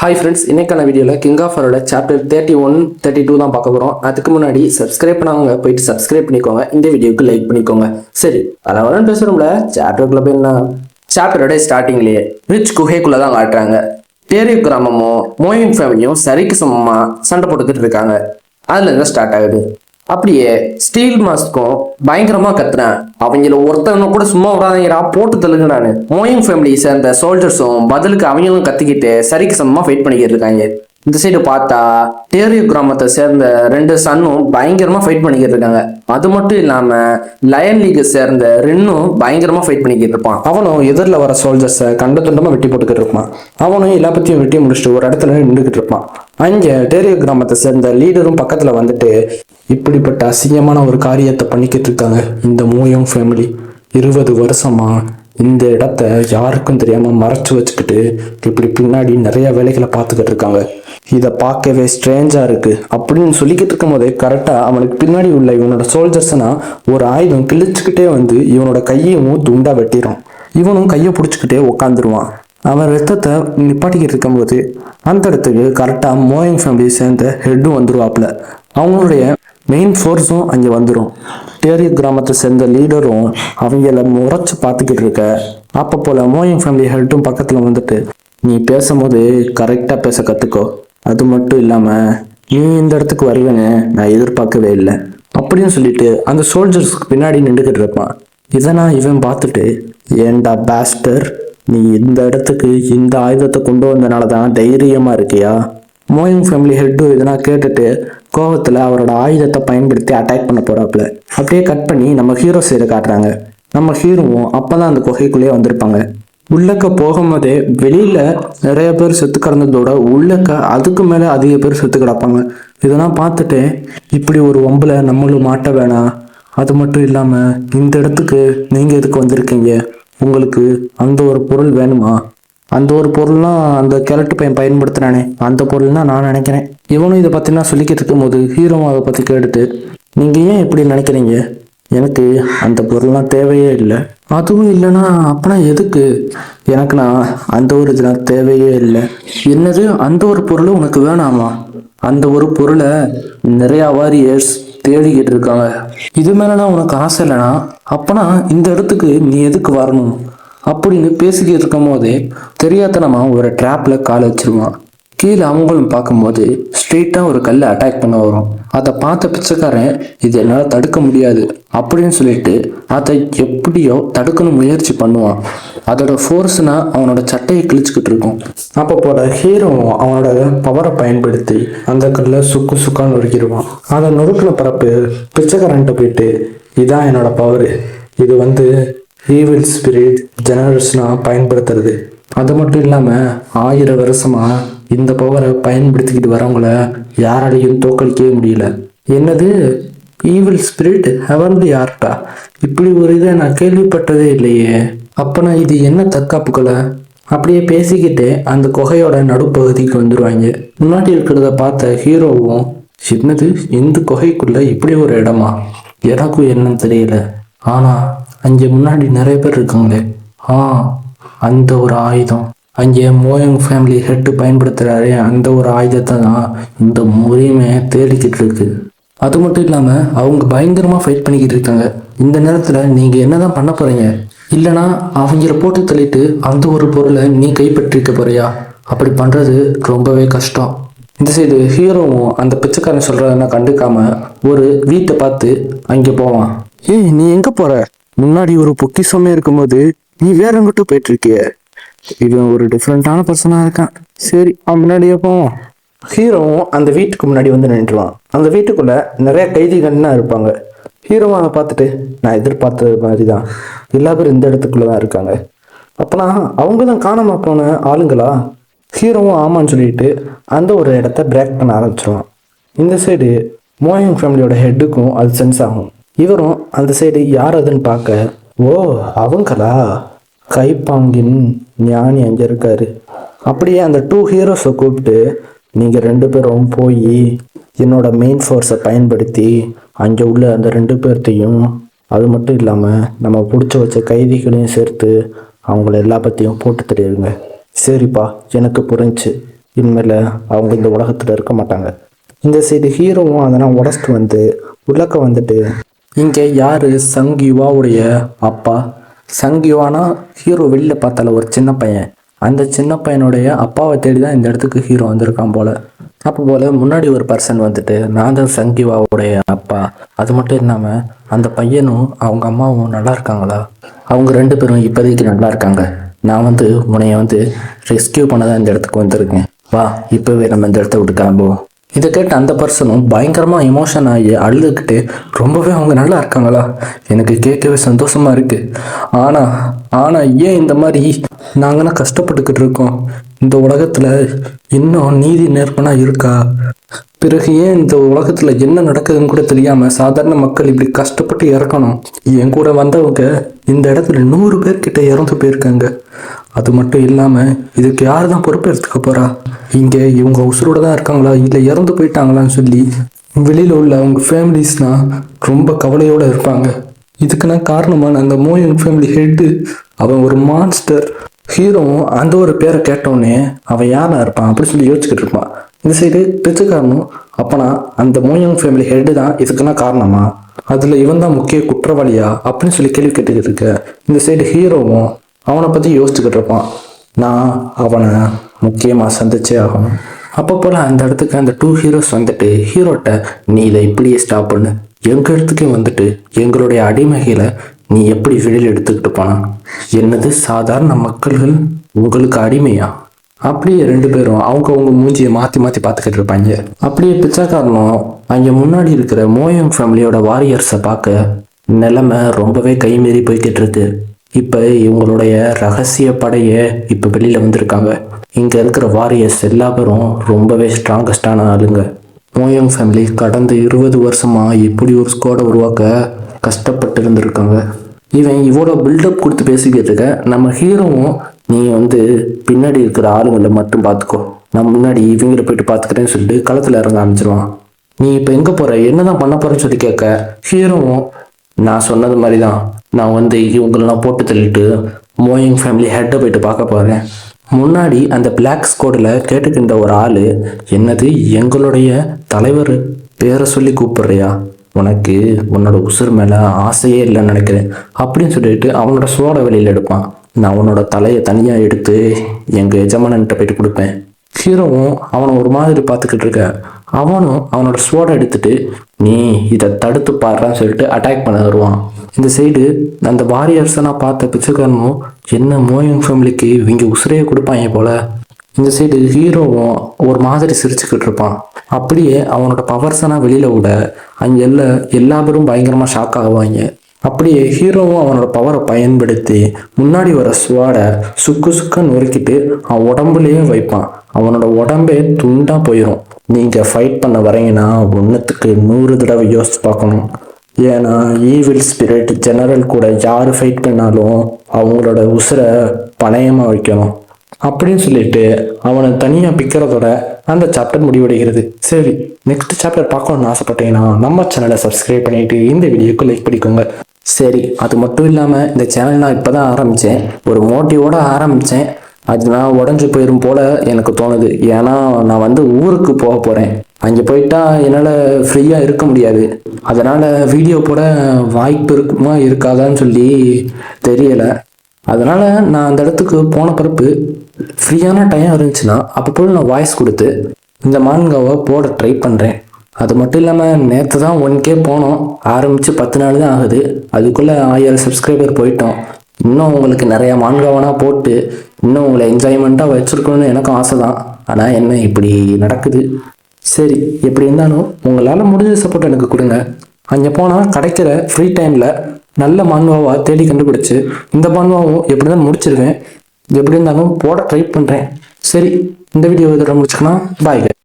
Hi friends, இன்னைக்கான வீடியோவில் king of ஃபரோட chapter 31, 32 தான் பார்க்க போகிறோம். அதுக்கு முன்னாடி சப்ஸ்கிரைப் பண்ணவங்க போயிட்டு சப்ஸ்கிரைப் பண்ணிக்கோங்க, இந்த வீடியோக்கு லைக் பண்ணிக்கோங்க. சரி, அதான் பேசுகிறோம்ல, சாப்டருக்குள்ள போயிருந்தேன். சாப்டரோட ஸ்டார்டிங்லேயே ரிச் குகைக்குள்ளே தான் காட்டுறாங்க. டேரியோ கிராமமும் மோயின் ஃபேமிலியும் சரிக்கு சமமாக சண்டை போட்டுக்கிட்டு இருக்காங்க. அதுல இருந்து ஸ்டார்ட் ஆகுது. அப்படியே ஸ்டீல் மாஸ்க்கும் பயங்கரமா கத்துறேன். அவங்கள ஒருத்தவங்க கூட சும்மா விடாதீங்கடா, போட்டு தள்ளுங்கடான்னு மோயிங் ஃபேமிலி சேர்ந்த சோல்ஜர்ஸும் பதிலுக்கு அவங்களும் கத்திக்கிட்டு சரிக்கு சமமா ஃபைட் பண்ணிக்கிட்டு இருக்காங்க. இந்த சைடு பார்த்தா டேரியோ கிராமத்தை சேர்ந்த 2 சன்னும் பயங்கரமா ஃபைட் பண்ணிக்கிட்டு இருக்காங்க. அது மட்டும் இல்லாம லயன் லீகை சேர்ந்த ரென்னும் பயங்கரமா ஃபைட் பண்ணிக்கிட்டு இருப்பான். அவனும் எதிரில் வர சோல்ஜர்ஸை கண்ட துண்டமா வெட்டி போட்டுக்கிட்டு இருப்பான். அவனும் எல்லா பத்தியும் வெட்டி முடிச்சுட்டு ஒரு இடத்துல நின்றுக்கிட்டு இருப்பான். அங்க டேரியோ கிராமத்தை சேர்ந்த லீடரும் பக்கத்துல வந்துட்டு, இப்படிப்பட்ட அசிங்கமான ஒரு காரியத்தை பண்ணிக்கிட்டு இருக்காங்க இந்த மோயோங் ஃபேமிலி. 20 வருஷமா இந்த இடத்த யாருக்கும் தெரியாம மறைச்சு வச்சுக்கிட்டு இப்படி பின்னாடி நிறைய வேலைகளை பார்த்துக்கிட்டு இருக்காங்க. இதை பார்க்கவே ஸ்ட்ரேஞ்சா இருக்கு அப்படின்னு சொல்லிக்கிட்டு இருக்கும் போதே கரெக்டா அவனுக்கு பின்னாடி உள்ள இவனோட சோல்ஜர்ஸ்னா ஒரு ஆயுதம் கிழிச்சுக்கிட்டே வந்து இவனோட கையையும் துண்டா வெட்டிடும். இவனும் கையை பிடிச்சிக்கிட்டே உட்காந்துருவான். அவன் ரத்தத்தை நிப்பாட்டிக்கிட்டு இருக்கும்போது அந்த இடத்துக்கு கரெக்டா மோயிங் ஃபேமிலியை சேர்ந்த ஹெட்டும் வந்துருவாப்புல. அவங்களுடைய மெயின் ஃபோர்ஸும் அங்கே வந்துடும். டேரியோ கிராமத்தை சேர்ந்த லீடரும் அவங்கள முறைச்சு பார்த்துக்கிட்டு இருக்க, அப்போ போல மோயிங் ஃபேமிலி ஹெட்டும் பக்கத்துல வந்துட்டு, நீ பேசும்போது கரெக்டா பேச கத்துக்கோ, அது மட்டும் இல்லாம நீ இந்த இடத்துக்கு வருவேன்னு நான் எதிர்பார்க்கவே இல்லை அப்படின்னு சொல்லிட்டு அந்த சோல்ஜர்ஸ்க்கு பின்னாடி நின்றுக்கிட்டு இருப்பான். இதெல்லாம் இவன் பார்த்துட்டு, ஏண்டா பாஸ்டர், நீ இந்த இடத்துக்கு இந்த ஆயுதத்தை கொண்டு வந்தனாலதான் தைரியமா இருக்கியா? மோயிங் ஃபேமிலி ஹெட்டு இதெல்லாம் கேட்டுட்டு கோவத்துல அவரோட ஆயுதத்தை பயன்படுத்தி அட்டாக் பண்ண போறாப்புல. அப்படியே கட் பண்ணி நம்ம ஹீரோ சைடு காட்டுறாங்க. நம்ம ஹீரோவும் அப்பதான் அந்த குகைக்குள்ளேயே வந்திருப்பாங்க. உள்ளக்க போகும்போதே வெளியில நிறைய பேர் செத்து கிடந்ததோட உள்ளக்க அதுக்கு மேல அதிக பேர் செத்து கிடப்பாங்க. இதெல்லாம் பார்த்துட்டு, இப்படி ஒரு வம்புல நம்மளும் மாட்ட வேணாம், அது மட்டும் இல்லாம இந்த இடத்துக்கு நீங்க எதுக்கு வந்திருக்கீங்க, உங்களுக்கு அந்த ஒரு பொருள் வேணுமா, அந்த ஒரு பொருள்லாம் அந்த கேரட்டு பையன் பயன்படுத்துறானே அந்த பொருள்னா நான் நினைக்கிறேன். இவனும் இதை பத்தினா சொல்லிக்கிட்டு இருக்கும் போது ஹீரோவும் அதை பத்தி கேட்டுட்டு, நீங்க ஏன் இப்படி நினைக்கிறீங்க, எனக்கு அந்த பொருள்லாம் தேவையே இல்லை, அதுவும் இல்லைன்னா அப்பனா எதுக்கு, எனக்கு நான் அந்த ஒரு இதெல்லாம் தேவையே இல்லை. என்னது, அந்த ஒரு பொருள் உனக்கு வேணாமா? அந்த ஒரு பொருளை நிறைய வாரியர்ஸ் தேடிக்கிட்டு இருக்காங்க. இது மேலனா உனக்கு ஆசை இல்லைனா அப்பனா இந்த இடத்துக்கு நீ எதுக்கு வரணும் அப்படின்னு பேசிக்கிட்டு இருக்கும் போதே தெரியாதனமா ஒரு ட்ராப்ல கால் வச்சிருவான். கீழே அவங்களும் பார்க்கும்போது ஸ்ட்ரெயிட்டா ஒரு கல்லை அட்டாக் பண்ண வரும். அதை பார்த்த பிச்சைக்காரன், இது என்னால் தடுக்க முடியாது அப்படின்னு சொல்லிட்டு அதை எப்படியோ தடுக்கணும் முயற்சி பண்ணுவான். அதோட ஃபோர்ஸ்னா அவனோட சட்டையை கிழிச்சுக்கிட்டு இருக்கும். அப்போ போல ஹீரோவும் அவனோட பவரை பயன்படுத்தி அந்த கல்லை சுக்கு சுக்கான்னு நொறுக்கிடுவான். அதை நொறுக்கின பரப்பு பிச்சைக்காரன்ட்ட போயிட்டு, இதான் என்னோட பவர், இது ஈவில் ஸ்பிரிட் ஜெனரல்ஸ்னா பயன்படுத்துறது, அது மட்டும் இல்லாம 1000 வருஷமா இந்த பவரை பயன்படுத்திக்கிட்டு வரவங்கள யாராலையும் தோக்கடிக்கவே முடியல. என்னது, ஈவில் ஸ்பிரிட் ஹெவன்லி ஆர்ட்டா, இப்படி ஒரு இதை நான் கேள்விப்பட்டதே இல்லையே, அப்பனா இது என்ன தற்காப்புக்களை? அப்படியே பேசிக்கிட்டே அந்த குகையோட நடுப்பகுதிக்கு வந்துருவாங்க. முன்னாடி இருக்கிறத பார்த்த ஹீரோவும், என்னது இந்த குகைக்குள்ள இப்படி ஒரு இடமா, எனக்கும் என்னன்னு தெரியல, ஆனா அங்கே முன்னாடி நிறைய பேர் இருக்காங்களே, அந்த ஒரு ஆயுதம், அங்கே மோயங் ஃபேமிலி ஹெட்டு பயன்படுத்துறாரு, அந்த ஒரு ஆயுதத்தை தான் இந்த முறையுமே தேடிக்கிட்டு இருக்கு. அது மட்டும் இல்லாம அவங்க பயங்கரமா ஃபைட் பண்ணிக்கிட்டு இருக்காங்க. இந்த நேரத்துல நீங்க என்னதான் பண்ண போறீங்க, இல்லைனா அவங்கள போட்டு தள்ளிட்டு அந்த ஒரு பொருளை நீ கைப்பற்றிக்க போறியா? அப்படி பண்றது ரொம்பவே கஷ்டம். இந்த சைடு ஹீரோவும் அந்த பிச்சைக்காரன் சொல்றதெல்லாம் கண்டுக்காம ஒரு வீட்டை பார்த்து அங்கே போவான். ஏய், நீ எங்க போற? முன்னாடி ஒரு பொக்கிஷமே இருக்கும்போது நீ வேற எங்கிட்ட போயிட்டு இருக்கிய. இவன் ஒரு டிஃப்ரெண்டான பர்சனா இருக்கான். சரி, அவன் முன்னாடியே போவோம். ஹீரோவும் அந்த வீட்டுக்கு முன்னாடி வந்து நின்றுவான். அந்த வீட்டுக்குள்ள நிறைய கைதிகள்னா இருப்பாங்க. ஹீரோவும் அதை பார்த்துட்டு, நான் எதிர்பார்த்தது மாதிரி தான் எல்லா பேரும் இந்த இடத்துக்குள்ளதான் இருக்காங்க, அப்பனா அவங்க தான் காணாம போன ஆளுங்களா? ஹீரோவும் ஆமான்னு சொல்லிட்டு அந்த ஒரு இடத்த பிரேக் பண்ண ஆரம்பிச்சிருவான். இந்த சைடு மோயங் ஃபேமிலியோட ஹெட்டுக்கும் அது சென்ஸ் ஆகும். இவரும் அந்த சைடு யார் அதுன்னு பார்க்க, ஓ அவங்களா, கைப்பாங்கின் ஞானி அங்கே இருக்காரு. அப்படியே அந்த 2 ஹீரோஸை கூப்பிட்டு, நீங்கள் 2 பேரும் போய் என்னோட மெயின் ஃபோர்ஸை பயன்படுத்தி அங்கே உள்ள அந்த 2 பேர்த்தையும், அது மட்டும் இல்லாமல் நம்ம பிடிச்சி வச்ச கைதிகளையும் சேர்த்து அவங்கள எல்லா பற்றியும் போட்டு தெரியுங்க. சரிப்பா, எனக்கு புரிஞ்சு, இனிமேல் அவங்க இந்த உலகத்தில் இருக்க மாட்டாங்க. இந்த சைடு ஹீரோவும் அதெல்லாம் உடச்சிட்டு வந்து உள்ளக்க வந்துட்டு இங்கே யார் சங்கிவாவுடைய அப்பா. சங்கிவானா ஹீரோ வெளியில் பார்த்தால ஒரு சின்ன பையன். அந்த சின்ன பையனுடைய அப்பாவை தேடி தான் இந்த இடத்துக்கு ஹீரோ வந்திருக்கான் போல். அப்போ போல் முன்னாடி ஒரு பர்சன் வந்துட்டு நான் தான் சங்கிவாவுடைய அப்பா. அது மட்டும் இல்லாமல் அந்த பையனும் அவங்க அம்மாவும் நல்லா இருக்காங்களா? அவங்க 2 பேரும் இப்போதைக்கு நல்லா இருக்காங்க. நான் வந்து உன்னைய வந்து ரெஸ்கியூ பண்ண தான் இந்த இடத்துக்கு வந்திருக்கேன். வா இப்போவே நம்ம இந்த இடத்த விட்டு கிளம்புவோம். இதை கேட்டு அந்த பர்சனும் பயங்கரமாக எமோஷன் ஆகி அழுதுகிட்டு ரொம்பவே அவங்க நல்லா இருக்காங்களா? எனக்கு கேட்கவே சந்தோஷமா இருக்கு. ஆனால் ஏன் இந்த மாதிரி நாங்கன்னா கஷ்டப்பட்டுக்கிட்டு இருக்கோம்? இந்த உலகத்தில் இன்னும் நீதி நேர்மைனா இருக்கா? பிறகு ஏன் இந்த உலகத்தில் என்ன நடக்குதுன்னு கூட தெரியாமல் சாதாரண மக்கள் இப்படி கஷ்டப்பட்டு இறக்கணும்? என் கூட வந்தவங்க இந்த இடத்துல 100 பேர்கிட்ட இறந்து போயிருக்காங்க. அது மட்டும் இல்லாமல் இதுக்கு யார் தான் பொறுப்பேற்றுக்க போகிறா? இங்கே இவங்க உசுரோட தான் இருக்காங்களா இல்லை இறந்து போயிட்டாங்களான்னு சொல்லி வெளியில் உள்ள அவங்க ஃபேமிலிஸ்னால் ரொம்ப கவலையோடு இருப்பாங்க. இதுக்குன்னா காரணமான அந்த மோயன் ஃபேமிலி ஹெட்டு அவன் ஒரு மான்ஸ்டர். ஹீரோவும் அந்த ஒரு பேரை கேட்டோடனே அவன் யாரா இருப்பான் அப்படி சொல்லி யோசிச்சுக்கிட்டு இருப்பான். இந்த சைடு பிச்சைக்காரனும் அப்பனா அந்த மோயன் ஃபேமிலி ஹெட்டு தான் இதுக்குன்னா காரணமா? அதில் இவன் தான் முக்கிய குற்றவாளியா அப்படின்னு சொல்லி கேள்வி கேட்டுக்கிட்டு இருக்க. இந்த சைடு ஹீரோவும் அவனை பற்றி யோசிச்சுக்கிட்டு இருப்பான். நான் அவனை முக்கியமாக சந்திச்சே ஆகணும். அப்போ போல் அந்த இடத்துக்கு அந்த 2 ஹீரோஸ் வந்துட்டு ஹீரோட்ட நீ இதை இப்படியே ஸ்டாப் பண்ணு, எங்கள் இடத்துக்கே வந்துட்டு எங்களுடைய அடிமைகளை நீ எப்படி வெளியில் எடுத்துக்கிட்டு போனா? என்னது சாதாரண மக்கள்கள் உங்களுக்கு அடிமையா? அப்படியே 2 பேரும் அவங்க மூஞ்சியை மாற்றி பார்த்துக்கிட்டு இருப்பாங்க. அப்படியே பிச்சைக்காரனும் அங்கே முன்னாடி இருக்கிற மோயங் ஃபேமிலியோட வாரியர்ஸை பார்க்க நிலைமை ரொம்பவே கைமீறி போய்கிட்டு இருக்கு. இப்போ இவங்களுடைய ரகசிய படையை இப்போ வெளியில் வந்திருக்காங்க. இங்கே இருக்கிற வாரியர்ஸ் எல்லா பேரும் ரொம்பவே ஸ்ட்ராங்கஸ்டான ஆளுங்க. மோயங் ஃபேமிலி கடந்த 20 வருஷமாக இப்படி ஒரு ஸ்குவாடை உருவாக்க கஷ்டப்பட்டு இருந்திருக்காங்க. இவன் இவ்வளோ பில்டப் கொடுத்து பேசிக்கிட்டு இருக்க. நம்ம ஹீரோவும் நீ வந்து பின்னாடி இருக்கிற ஆளுங்களை மட்டும் பார்த்துக்கோ, நான் முன்னாடி இவங்களை போயிட்டு பார்த்துக்கிறேன்னு சொல்லிட்டு களத்தில் இறங்க ஆரம்பிச்சிருவான். நீ இப்போ எங்கே போகிற, என்னதான் பண்ண போகிறேன்னு சொல்லி கேட்க ஹீரோவும் நான் சொன்னது மாதிரி தான், நான் வந்து இவங்களெல்லாம் போட்டு தள்ளிட்டு மோயிங் ஃபேமிலி ஹெட்டை போயிட்டு பார்க்க போகிறேன். முன்னாடி அந்த பிளாக் ஸ்குவாடில் கேட்டுக்கின்ற ஒரு ஆள் என்னது எங்களுடைய தலைவர் பேரை சொல்லி கூப்பிடுறியா? உனக்கு உன்னோட உசுர் மேலே ஆசையே இல்லைன்னு நினைக்கிறேன் அப்படின்னு சொல்லிட்டு அவனோட சோடை வெளியில் எடுப்பான். நான் உன்னோட தலையை தனியாக எடுத்து எங்கள் எஜமானன்கிட்ட போயிட்டு கொடுப்பேன். ஹீரோவும் அவனை ஒரு மாதிரி பார்த்துக்கிட்டு இருக்க. அவனும் அவனோட ஸ்வோர்டை எடுத்துட்டு நீ இதை தடுத்து பாடுறான்னு சொல்லிட்டு அட்டாக் பண்ண வருவான். இந்த சைடு அந்த வாரியர்ஸை நான் பார்த்த பிச்சைக்காரனும் என்ன மோயங் ஃபேமிலிக்கு இவங்க உசுரையே கொடுப்பாங்க போல. இந்த சைடு ஹீரோவும் ஒரு மாதிரி சிரிச்சுக்கிட்டு இருப்பான். அப்படியே அவனோட பவர்ஸனை வெளியில் விட அங்கே எல்லா பேரும் பயங்கரமாக ஷாக் ஆகுவாங்க. அப்படியே ஹீரோவும் அவனோட பவரை பயன்படுத்தி முன்னாடி வர ஸ்வாடை சுக்குன்னு நொறுக்கிட்டு அவன் உடம்புலேயே வைப்பான். அவனோட உடம்பே துண்டாக போயிடும். நீங்கள் ஃபைட் பண்ண வரீங்கன்னா 1க்கு 100 தடவை யோசிச்சு பார்க்கணும். ஏன்னா ஈவில் ஸ்பிரிட் ஜெனரல் கூட யார் ஃபைட் பண்ணாலும் அவங்களோட உசுரை பணயமாக வைக்கணும் அப்படின்னு சொல்லிட்டு அவனை தனியாக பிக்கிறதோட அந்த சாப்டர் முடிவடைகிறது. சரி, நெக்ஸ்ட் சாப்டர் பார்க்கணும்னு ஆசைப்பட்டீங்கன்னா நம்ம சேனலை சப்ஸ்கிரைப் பண்ணிட்டு இந்த வீடியோக்கு லைக் பண்ணிக்கோங்க. சரி, அது மட்டும் இல்லாமல் இந்த சேனல் நான் இப்போ தான் ஆரம்பித்தேன், ஒரு மோட்டிவோடு ஆரம்பித்தேன். அது நான் உடஞ்சி போயிடும் போல் எனக்கு தோணுது. ஏன்னா நான் வந்து ஊருக்கு போக போகிறேன். அங்கே போயிட்டா என்னால் ஃப்ரீயாக இருக்க முடியாது. அதனால் வீடியோ போட வாய்ப்பு இருக்குமா இருக்காதான்னு சொல்லி தெரியலை. அதனால் நான் அந்த இடத்துக்கு போன பிறப்பு ஃப்ரீயான டைம் இருந்துச்சுன்னா அப்போ நான் வாய்ஸ் கொடுத்து இந்த மான்காவை போட ட்ரை பண்ணுறேன். அது மட்டும் இல்லாமல் நேற்று தான் 1K போனோம், ஆரம்பித்து 10 நாள் தான் ஆகுது. அதுக்குள்ளே 1000 சப்ஸ்கிரைபர் போயிட்டோம். இன்னும் உங்களுக்கு நிறையா மான்காவனா போட்டு இன்னும் உங்களை என்ஜாய்மெண்ட்டாக வச்சுருக்கணும்னு எனக்கும் ஆசை தான். ஆனால் என்ன இப்படி நடக்குது? சரி, எப்படி இருந்தாலும் உங்களால் முடிஞ்ச சப்போர்ட் எனக்கு கொடுங்க. அங்கே போனால் கிடைக்கிற ஃப்ரீ டைமில் நல்ல மான்வாவாக தேடி கண்டுபிடிச்சி இந்த மான்வாவும் எப்படி தான் முடிச்சிருவேன். எப்படி இருந்தாலும் போட ட்ரை பண்ணுறேன். சரி, இந்த வீடியோ இதோட முடிச்சுக்கலாம். பாய்.